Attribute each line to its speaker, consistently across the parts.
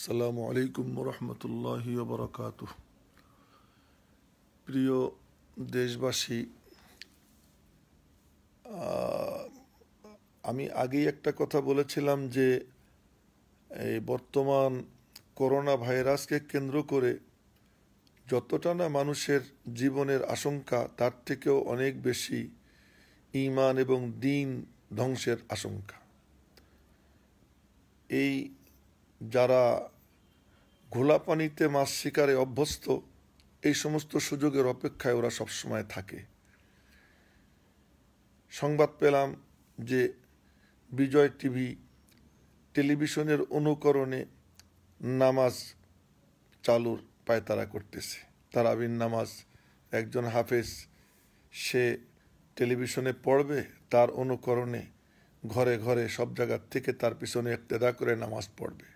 Speaker 1: আসসালামু আলাইকুম রহমতুল্লাহি বারাকাতুহ। প্রিয় দেশবাসী, আমি আগেই একটা কথা বলেছিলাম যে এই বর্তমান করোনা ভাইরাসকে কেন্দ্র করে যতটা না মানুষের জীবনের আশঙ্কা, তার থেকেও অনেক বেশি ঈমান এবং দ্বীন ধ্বংসের আশঙ্কা। এই যারা ঘোলা পানিতে মাছ শিকারে অভ্যস্ত, এই সমস্ত সুযোগের অপেক্ষায় ওরা সবসময় থাকে। সংবাদ পেলাম যে বিজয় টিভি টেলিভিশনের অনুকরণে নামাজ চালুর পায়তারা করতেছে। তারাবির নামাজ একজন হাফেজ সে টেলিভিশনে পড়বে, তার অনুকরণে ঘরে ঘরে সব জায়গার থেকে তার পিছনে ইক্তেদা করে নামাজ পড়বে।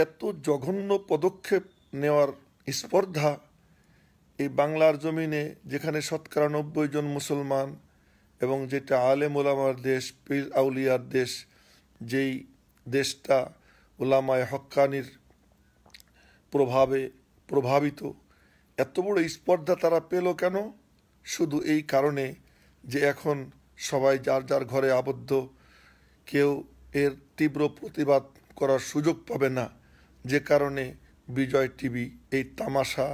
Speaker 1: এত জঘন্য পদক্ষেপ নেওয়ার স্পর্ধা এই বাংলার জমিনে, যেখানে ৯৭ জন মুসলমান এবং যেটা আলেম ওলামার দেশ, পীর আউলিয়ার দেশ, যেই দেশটা ওলামায়ে হক্কানির প্রভাবে প্রভাবিত, এত বড় স্পর্ধা তারা পেল কেন? শুধু এই কারণে যে এখন সবাই যার যার ঘরে আবদ্ধ, কেউ এর তীব্র প্রতিবাদ করার সুযোগ পাবে না, যে কারণে বিজয় টিভি এই তামাশা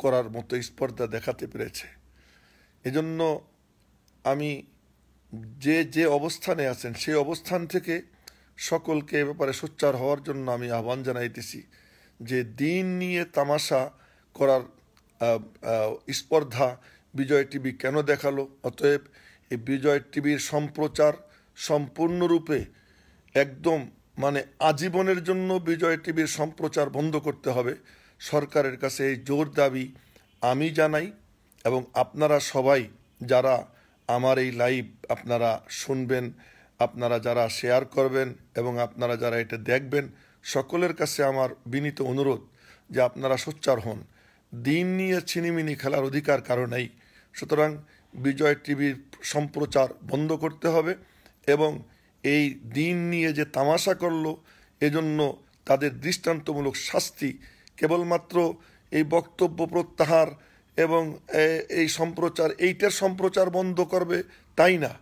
Speaker 1: করার মতো স্পর্ধা দেখাতে পেরেছে। এজন্য আমি যে যে অবস্থানে আছেন সেই অবস্থান থেকে সকলকে এ ব্যাপারে সোচ্চার হওয়ার জন্য আমি আহ্বান জানাইতেছি যে দিন নিয়ে তামাশা করার স্পর্ধা বিজয় টিভি কেন দেখালো। অতএব এই বিজয় টিভির সম্প্রচার সম্পূর্ণরূপে একদম আজীবনের জন্য বিজয় টিভির সম্প্রচার বন্ধ করতে হবে। সরকারের কাছে এই জোর দাবি আমি জানাই, এবং আপনারা সবাই যারা আমার এই লাইভ আপনারা শুনবেন, আপনারা যারা শেয়ার করবেন এবং আপনারা যারা এটা দেখবেন, সকলের কাছে আমার বিনীত অনুরোধ যে আপনারা সোচ্চার হন। দিন নিয়ে ছিনিমিনি খেলার অধিকার কারো নেই। সুতরাং বিজয় টিভির সম্প্রচার বন্ধ করতে হবে এবং এই দিন নিয়ে যে তামাশা করলো এজন্য তাদের দৃষ্টান্তমূলক শাস্তি কেবলমাত্র এই বক্তব্য প্রত্যাহার এবং এই সম্প্রচার, এইটার সম্প্রচার বন্ধ করবে তাই না,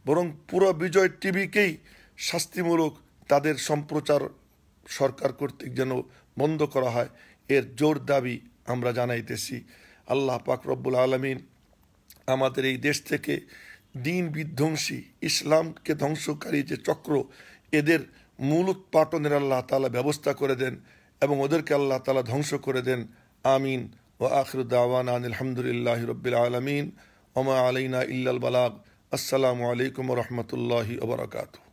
Speaker 1: বরং পুরো বিজয় টিভিকেই শাস্তিমূলক তাদের সম্প্রচার সরকার কর্তৃক যেন বন্ধ করা হয়, এর জোর দাবি আমরা জানাইতেছি। আল্লাহ পাক রব্বুল আলামিন আমাদের এই দেশ থেকে দিন বিধ্বংসী, ইসলামকে ধ্বংসকারী যে চক্র, এদের মূল উৎপাটনের আল্লাহ তাআলা ব্যবস্থা করে দেন এবং ওদেরকে আল্লাহ তাআলা ধ্বংস করে দেন। আমিন। ওয়া আখিরু দাওয়ানা আলহামদুলিল্লাহি রাব্বিল আলামিন ওয়া মা আলাইনা ইল্লাল বালাগ। আসসালামু আলাইকুম ওয়া রাহমাতুল্লাহি ওয়া বারাকাতুহু।